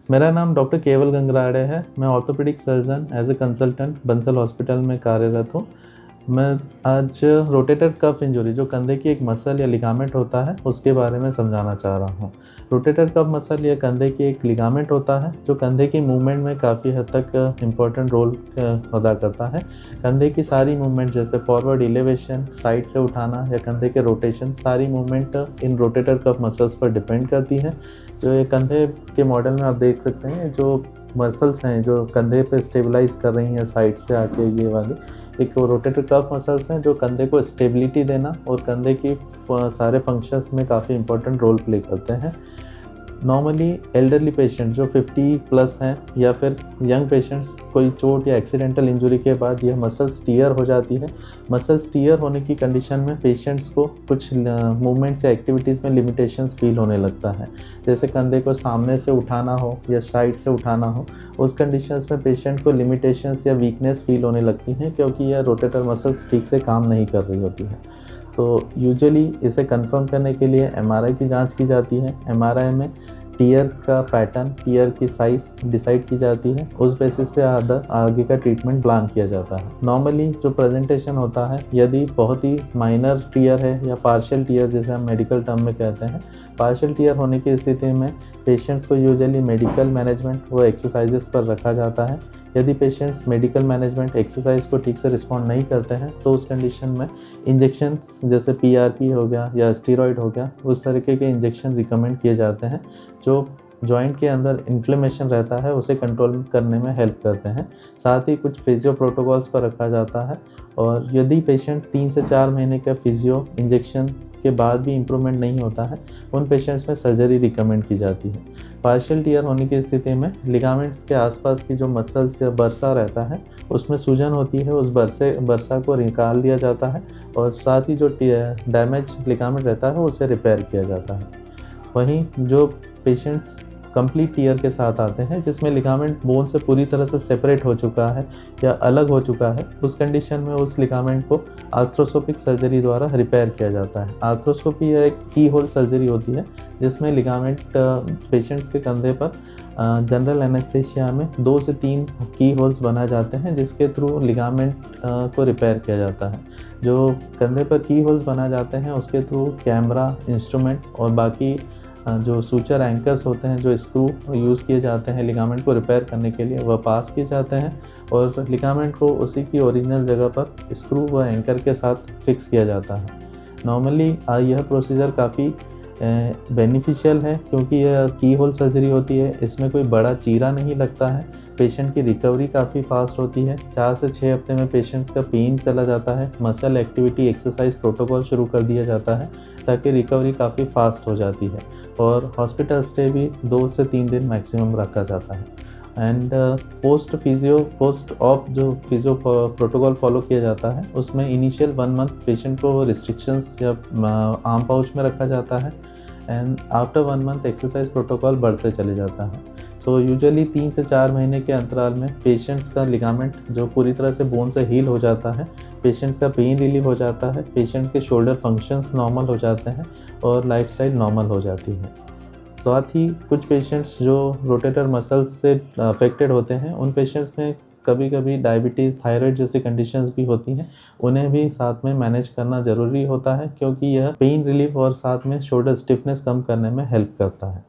मेरा नाम डॉक्टर केवल गंगराड़े है। मैं orthopaedic surgeon as a consultant Bansal hospital में कार्यरत हूँ। मैं आज रोटेटर कफ इंजरी जो कंधे की एक मसल या लिगामेंट होता है उसके बारे में समझाना चाह रहा हूँ। रोटेटर कफ मसल या कंधे की एक लिगामेंट होता है जो कंधे की मूवमेंट में काफ़ी हद तक इम्पोर्टेंट रोल अदा करता है। कंधे की सारी मूवमेंट जैसे फॉरवर्ड एलिवेशन, साइड से उठाना या कंधे के रोटेशन, सारी movement in rotator cuff muscles पर डिपेंड करती है। जो ये कंधे के मॉडल में आप देख सकते हैं, जो मसल्स हैं जो कंधे पे स्टेबलाइज कर रही हैं साइड से आके, ये वाले एक रोटेटर कफ मसल्स हैं जो कंधे को स्टेबिलिटी देना और कंधे की सारे फंक्शंस में काफ़ी इंपॉर्टेंट रोल प्ले करते हैं। नॉर्मली एल्डरली पेशेंट जो 50 प्लस हैं या फिर यंग पेशेंट्स, कोई चोट या एक्सीडेंटल इंजरी के बाद यह मसल्स टीयर हो जाती है। मसल्स टीयर होने की कंडीशन में पेशेंट्स को कुछ मूवमेंट्स या एक्टिविटीज़ में लिमिटेशंस फील होने लगता है, जैसे कंधे को सामने से उठाना हो या साइड से उठाना हो। उस कंडीशंस में पेशेंट को लिमिटेशंस या वीकनेस फील होने लगती हैं क्योंकि यह रोटेटर मसल्स ठीक से काम नहीं कर रही होती है। यूजुअली इसे कंफर्म करने के लिए एमआरआई की जांच की जाती है। एमआरआई में टीयर का पैटर्न, टीयर की साइज़ डिसाइड की जाती है। उस बेसिस पे आगे का ट्रीटमेंट प्लान किया जाता है। नॉर्मली जो प्रेजेंटेशन होता है, यदि बहुत ही माइनर टीयर है या पार्शियल टीयर जिसे हम मेडिकल टर्म में कहते हैं, पार्शियल टीयर होने की स्थिति में पेशेंट्स को यूजुअली मेडिकल मैनेजमेंट व एक्सरसाइजेस पर रखा जाता है। यदि पेशेंट्स मेडिकल मैनेजमेंट एक्सरसाइज को ठीक से रिस्पॉन्ड नहीं करते हैं तो उस कंडीशन में इंजेक्शंस जैसे पीआरपी हो गया या स्टीरॉयड हो गया, उस तरीके के इंजेक्शन रिकमेंड किए जाते हैं जो जॉइंट के अंदर इन्फ्लेमेशन रहता है उसे कंट्रोल करने में हेल्प करते हैं। साथ ही कुछ फिजियो प्रोटोकॉल्स पर रखा जाता है और यदि पेशेंट 3 से 4 महीने का फिजियो इंजेक्शन के बाद भी इम्प्रूवमेंट नहीं होता है, उन पेशेंट्स में सर्जरी रिकमेंड की जाती है। पार्शियल टीयर होने की स्थिति में लिगामेंट्स के आसपास की जो मसल्स या बरसा रहता है उसमें सूजन होती है, उस बरसा को निकाल दिया जाता है और साथ ही जो डैमेज लिगामेंट रहता है उसे रिपेयर किया जाता है। वहीं जो पेशेंट्स कंप्लीट टीयर के साथ आते हैं जिसमें लिगामेंट बोन से पूरी तरह से सेपरेट हो चुका है या अलग हो चुका है, उस कंडीशन में उस लिगामेंट को आर्थ्रोस्कोपिक सर्जरी द्वारा रिपेयर किया जाता है। आर्थ्रोस्कोपी एक की होल सर्जरी होती है जिसमें लिगामेंट पेशेंट्स के कंधे पर जनरल एनेस्थीसिया में 2 से 3 की होल्स बनाए जाते हैं जिसके थ्रू लिगामेंट को रिपेयर किया जाता है। जो कंधे पर की होल्स बनाए जाते हैं उसके थ्रू कैमरा, इंस्ट्रूमेंट और बाकी जो सूचर एंकर्स होते हैं, जो स्क्रू यूज़ किए जाते हैं लिगामेंट को रिपेयर करने के लिए, वह पास किए जाते हैं और लिगामेंट को उसी की ओरिजिनल जगह पर स्क्रू व एंकर के साथ फिक्स किया जाता है। नॉर्मली यह प्रोसीजर काफ़ी बेनिफिशियल है क्योंकि यह की होल सर्जरी होती है, इसमें कोई बड़ा चीरा नहीं लगता है। पेशेंट की रिकवरी काफ़ी फास्ट होती है। 4 से 6 हफ्ते में पेशेंट्स का पेन चला जाता है। मसल एक्टिविटी एक्सरसाइज प्रोटोकॉल शुरू कर दिया जाता है ताकि रिकवरी काफ़ी फास्ट हो जाती है और हॉस्पिटल स्टे भी 2 से 3 दिन मैक्सिमम रखा जाता है। एंड पोस्ट ऑफ जो फिजियो प्रोटोकॉल फॉलो किया जाता है उसमें इनिशियल 1 मंथ पेशेंट को रिस्ट्रिक्शंस या आर्म पाउच में रखा जाता है and after 1 month exercise protocol बढ़ते चले जाता है। यूजुअली 3 से 4 महीने के अंतराल में पेशेंट्स का लिगामेंट जो पूरी तरह से बोन से हील हो जाता है, पेशेंट्स का पेन रिलीव हो जाता है, पेशेंट के शोल्डर फंक्शंस नॉर्मल हो जाते हैं और लाइफस्टाइल नॉर्मल हो जाती है। साथ ही कुछ पेशेंट्स जो रोटेटर मसल्स से अफेक्टेड होते हैं, उन पेशेंट्स में कभी-कभी डायबिटीज़, थायराइड जैसी कंडीशंस भी होती हैं, उन्हें भी साथ में मैनेज करना ज़रूरी होता है क्योंकि यह पेन रिलीफ और साथ में शोल्डर स्टिफनेस कम करने में हेल्प करता है।